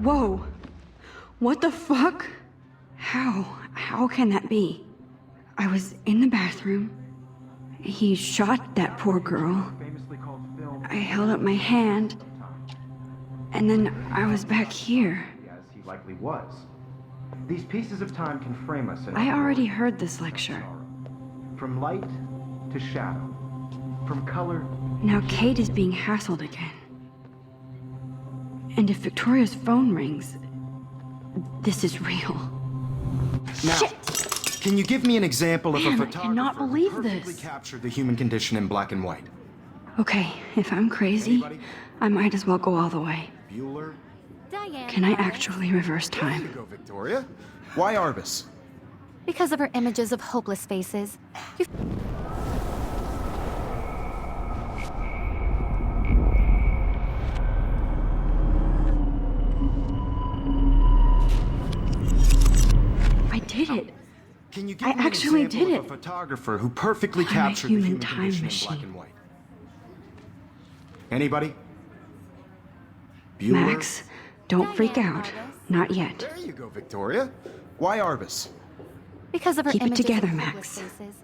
Whoa. What the fuck? How can that be? I was in the bathroom. He shot that poor girl. I held up my hand. And then I was back here. As he likely was. These pieces of time can frame us in I already heard this lecture. From light to shadow. From color. Now Kate is being hassled again. And if Victoria's phone rings, this is real. Now, Shit! can you give me an example of Man, a I photographer cannot believe who perfectly this. captured the human condition in black and white? Okay, if I'm crazy, Anybody? I might as well go all the way. Bueller? Diane. Can I Arbus. actually reverse There you time? go, Victoria. Why Arbus? Because of her images of hopeless faces. You I did it. Can you give I me an actually example did of it. a photographer who perfectly I'm a captured the human human time condition in machine. black and white? Anybody? Bueller? Max, don't freak out. Not yet. There you go, Victoria. Why Arbus? Because of her Keep it images together, of Max. hopeless faces.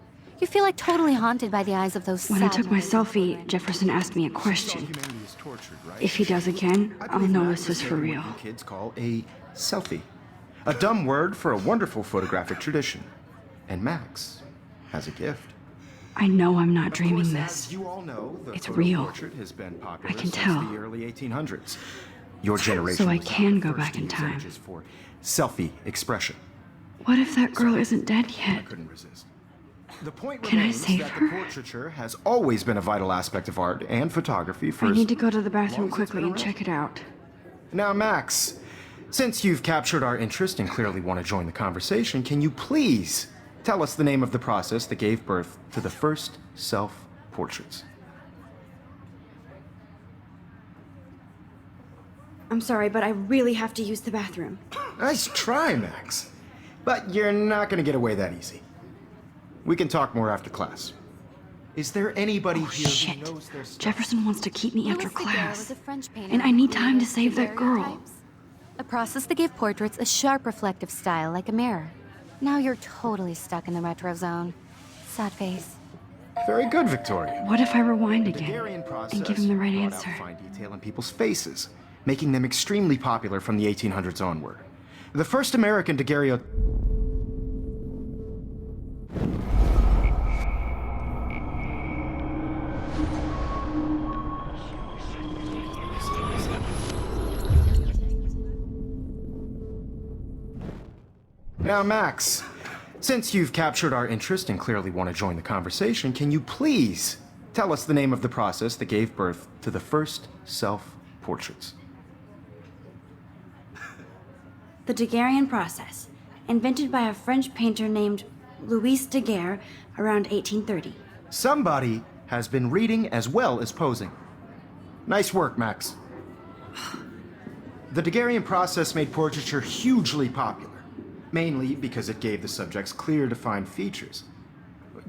You feel like totally haunted by the eyes of those When I sad took my lines. selfie, Jefferson asked me a question. Humanity is tortured, right? If he does again, I I'll believe know Max this is is for making real. what you kids call a selfie. A dumb word for a wonderful photographic tradition. And Max has a gift. I know I'm not Of dreaming course, this. as you all know, the It's photo real. portrait has been popular I can since tell. the early 1800s. Your generation So I was not can the go first back to in use time. images for selfie expression. What if that girl isn't dead I yet? couldn't resist. The point Can I remains save that her? the portraiture has always been a vital aspect of art and photography for I as need to go to the long bathroom as it's quickly been and around. check it out. Now, Max, since you've captured our interest and clearly want to join the conversation, can you please tell us the name of the process that gave birth to the first self-portraits? I'm sorry, but I really have to use the bathroom. Nice try, Max. But you're not going to get away that easy. We can talk more after class. Is there anybody Oh, here shit. who knows their stuff? Jefferson wants to keep me after Louis Daguerre class. was a French painter And I need who time to used save that girl. daguerreotypes. A process that gave portraits a sharp reflective style like a mirror. Now you're totally stuck in the retro zone. Sad face. Very good, Victoria. What if I rewind The again Daguerrean process and give him the right brought out answer? fine detail in people's faces, making them extremely popular from the 1800s onward. The first American daguerreotype. Now, Max, since you've captured our interest and clearly want to join the conversation, can you please tell us the name of the process that gave birth to the first self-portraits? The Daguerrean process, invented by a French painter named Louis Daguerre around 1830. Somebody has been reading as well as posing. Nice work, Max. The Daguerrean process made portraiture hugely popular, mainly because it gave the subjects clear, defined features.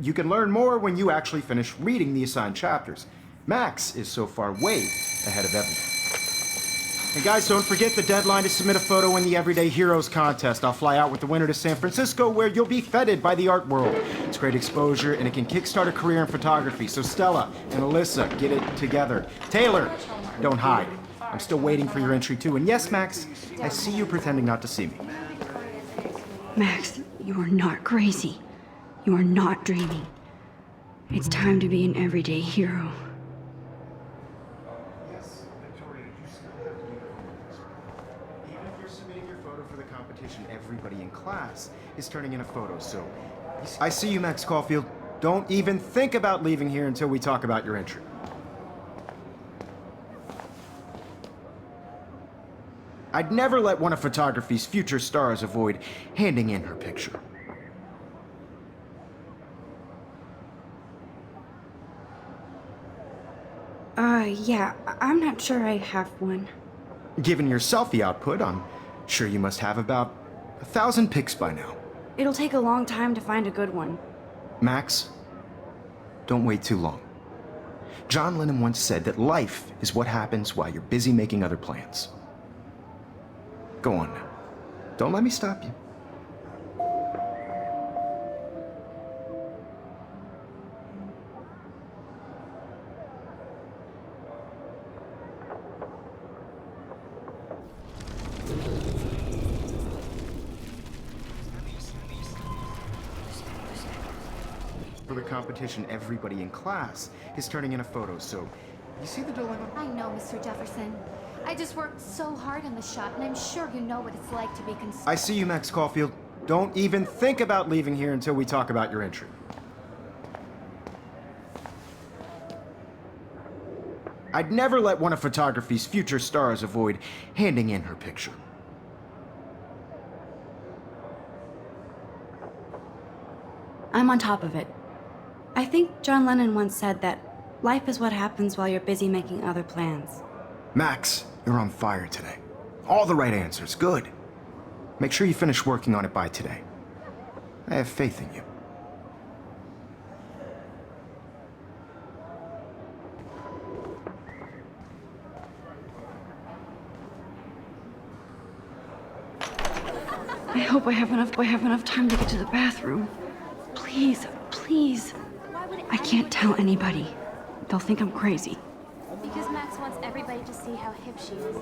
You can learn more when you actually finish reading the assigned chapters. Max is so far way ahead of everyone. And guys, don't forget the deadline to submit a photo in the Everyday Heroes contest. I'll fly out with the winner to San Francisco, where you'll be feted by the art world. It's great exposure, and it can kickstart a career in photography. So Stella and Alyssa, get it together. Taylor, don't hide. I'm still waiting for your entry too. And yes, Max, I see you pretending not to see me. Max, you are not crazy. You are not dreaming. It's time to be an everyday hero. Yes, Victoria, you still have uniforms. Even if you're submitting your photo for the competition, everybody in class is turning in a photo, so... I see you, Max Caulfield. Don't even think about leaving here until we talk about your entry. I'd never let one of photography's future stars avoid handing in her picture. Yeah, I'm not sure I have one. Given your selfie output, I'm sure you must have about 1,000 pics by now. It'll take a long time to find a good one. Max, don't wait too long. John Lennon once said that life is what happens while you're busy making other plans. Go on now. Don't let me stop you. For the competition, everybody in class is turning in a photo, so you see the dilemma? I know, Mr. Jefferson. I just worked so hard on the shot, and I'm sure you know what it's like to be I see you, Max Caulfield. Don't even think about leaving here until we talk about your entry. I'd never let one of photography's future stars avoid handing in her picture. I'm on top of it. I think John Lennon once said that life is what happens while you're busy making other plans. Max, you're on fire today. All the right answers, good. Make sure you finish working on it by today. I have faith in you. I hope I have enough time to get to the bathroom. Please, please. I can't tell anybody. They'll think I'm crazy. Because Max wants everybody to see how hip she is.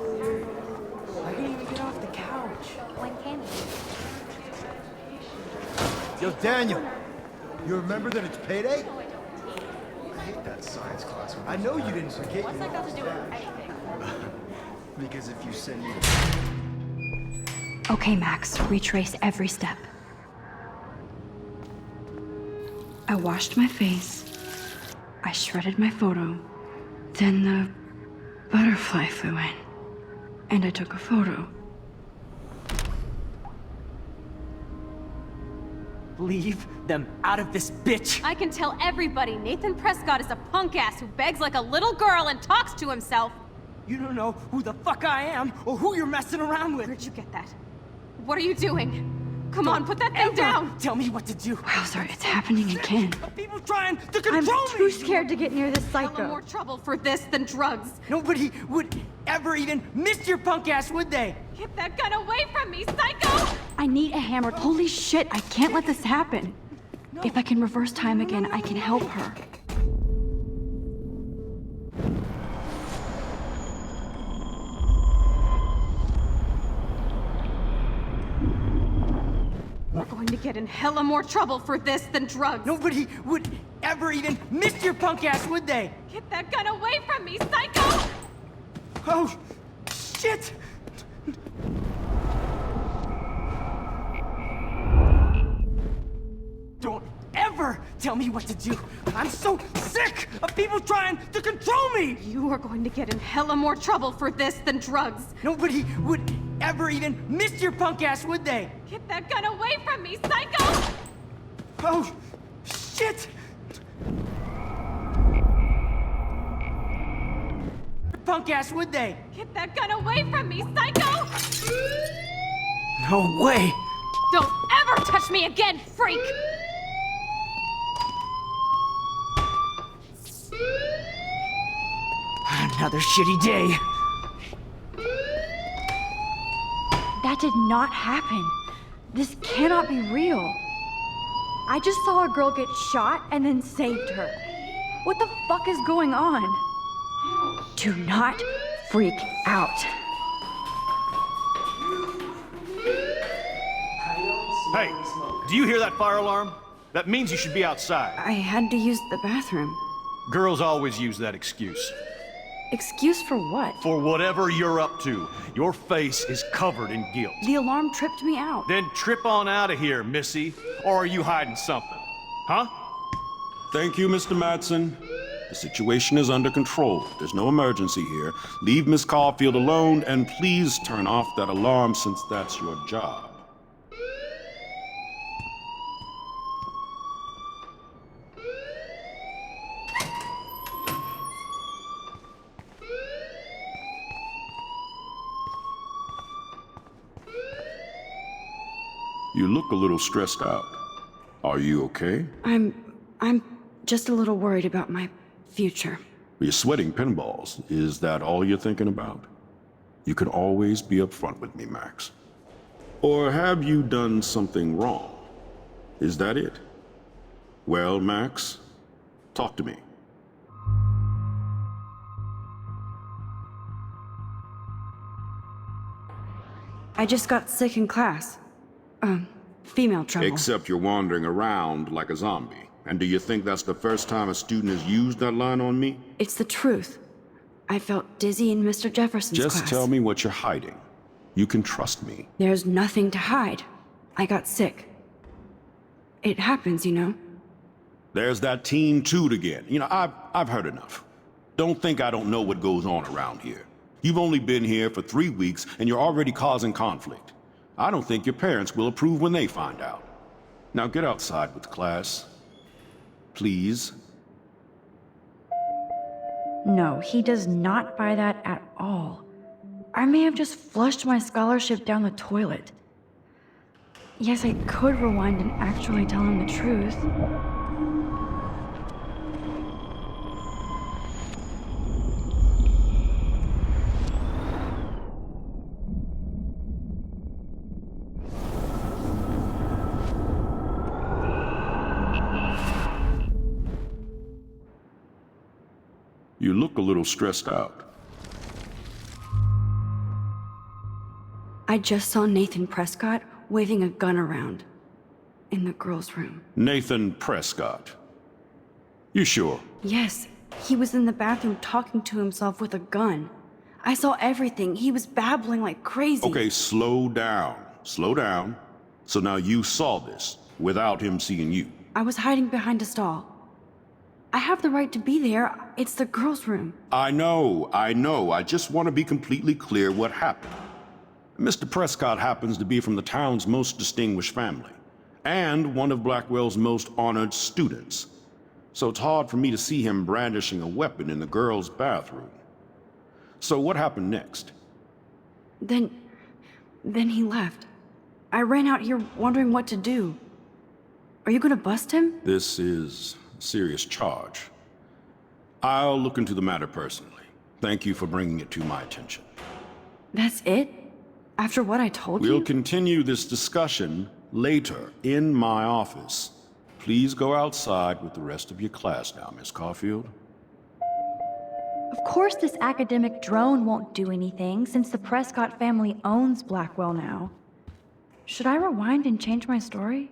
I can't even get off the couch. When can you? Yo, Daniel, you remember that it's payday? I hate that science class. I know you didn't forget. What's that got to do with anything? Because if you send me... Okay, Max, retrace every step. I washed my face. I shredded my photo. Then the butterfly flew in. And I took a photo. Leave them out of this bitch! I can tell everybody Nathan Prescott is a punk ass who begs like a little girl and talks to himself. You don't know who the fuck I am or who you're messing around with! Where'd you get that? What are you doing? Come on, put that thing down! Tell me what to do! Wowzer, it's happening again. People trying to control I'm me! too scared to get near this Hella psycho. more trouble for this than drugs. Nobody would ever even miss your punk ass, would they? Get that gun away from me, psycho! I need a hammer. Holy shit, I can't let this happen. If I can reverse time again, I can help her. We're going to get in hella more trouble for this than drugs. Nobody would ever even miss your punk ass, would they? Get that gun away from me, psycho! Oh, shit! Don't ever tell me what to do! I'm so sick of people trying to control me! You are going to get in hella more trouble for this than drugs. Nobody would ever even miss your punk ass, would they? Get that gun away from me, psycho! Oh, shit! Punk ass, would they? Get that gun away from me, psycho! No way! Don't ever touch me again, freak! Another shitty day. That did not happen. This cannot be real. I just saw a girl get shot and then saved her. What the fuck is going on? Do not freak out. Hey, do you hear that fire alarm? That means you should be outside. I had to use the bathroom. Girls always use that excuse. Excuse for what? For whatever you're up to, your face is covered in guilt. The alarm tripped me out. Then trip on out of here, Missy. Or are you hiding something? Huh? Thank you, Mr. Madsen. The situation is under control. There's no emergency here. Leave Miss Caulfield alone, and please turn off that alarm since that's your job. You look a little stressed out. Are you okay? I'm just a little worried about my future. You're sweating pinballs. Is that all you're thinking about? You can always be upfront with me, Max. Or have you done something wrong? Is that it? Well, Max, talk to me. I just got sick in class. Female trouble. Except you're wandering around like a zombie. And do you think that's the first time a student has used that line on me? It's the truth. I felt dizzy in Mr. Jefferson's class. Just tell me what you're hiding. You can trust me. There's nothing to hide. I got sick. It happens, you know. There's that Team Toot again. You know, I've heard enough. Don't think I don't know what goes on around here. You've only been here for 3 weeks, and you're already causing conflict. I don't think your parents will approve when they find out. Now get outside with class. Please. No, he does not buy that at all. I may have just flushed my scholarship down the toilet. Yes, I could rewind and actually tell him the truth. You look a little stressed out. I just saw Nathan Prescott waving a gun around in the girls' room. Nathan Prescott. You sure? Yes, he was in the bathroom talking to himself with a gun. I saw everything. He was babbling like crazy. Okay, slow down. Slow down. So now you saw this without him seeing you. I was hiding behind a stall. I have the right to be there. It's the girls' room. I know. I just want to be completely clear what happened. Mr. Prescott happens to be from the town's most distinguished family, and one of Blackwell's most honored students. So it's hard for me to see him brandishing a weapon in the girls' bathroom. So what happened next? Then he left. I ran out here wondering what to do. Are you gonna bust him? This is a serious charge. I'll look into the matter personally. Thank you for bringing it to my attention. That's it? After what I told you? We'll continue this discussion later in my office. Please go outside with the rest of your class now, Miss Caulfield. Of course this academic drone won't do anything since the Prescott family owns Blackwell now. Should I rewind and change my story?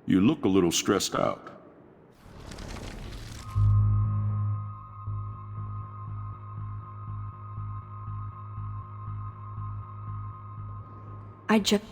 You look a little stressed out. I just...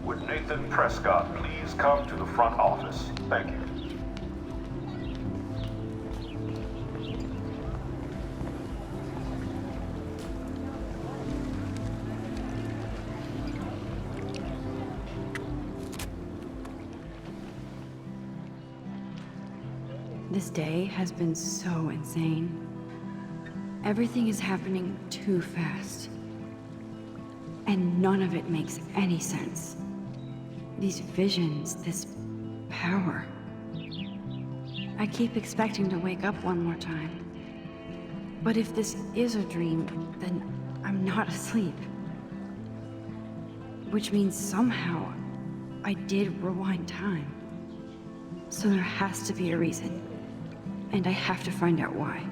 Would Nathan Prescott please come to the front office? Thank you. This day has been so insane. Everything is happening too fast. And none of it makes any sense. These visions, this power. I keep expecting to wake up one more time. But if this is a dream, then I'm not asleep. Which means somehow I did rewind time. So there has to be a reason. And I have to find out why.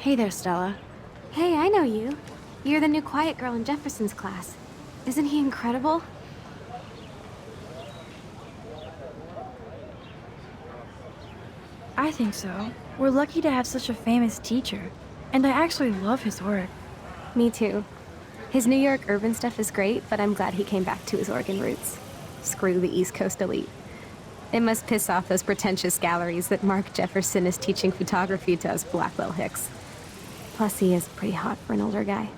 Hey there, Stella. Hey, I know you. You're the new quiet girl in Jefferson's class. Isn't he incredible? I think so. We're lucky to have such a famous teacher. And I actually love his work. Me too. His New York urban stuff is great, but I'm glad he came back to his Oregon roots. Screw the East Coast elite. It must piss off those pretentious galleries that Mark Jefferson is teaching photography to us Blackwell Hicks. Plus, he is pretty hot for an older guy.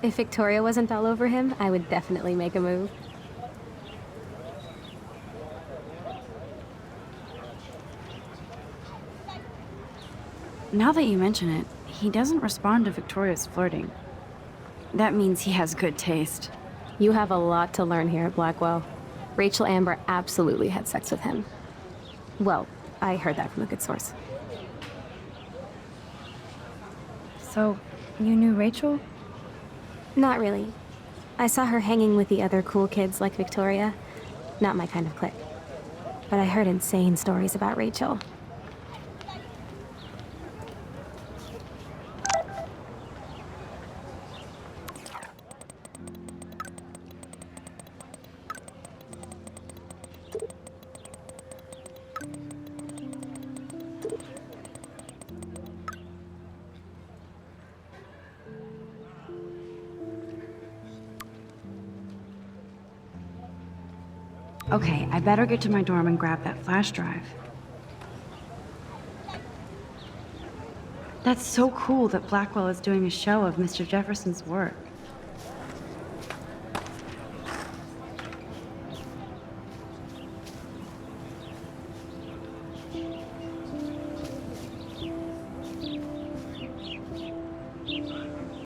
If Victoria wasn't all over him, I would definitely make a move. Now that you mention it, he doesn't respond to Victoria's flirting. That means he has good taste. You have a lot to learn here at Blackwell. Rachel Amber absolutely had sex with him. Well, I heard that from a good source. So, you knew Rachel? Not really. I saw her hanging with the other cool kids like Victoria. Not my kind of clique. But I heard insane stories about Rachel. Okay, I better get to my dorm and grab that flash drive. That's so cool that Blackwell is doing a show of Mr. Jefferson's work.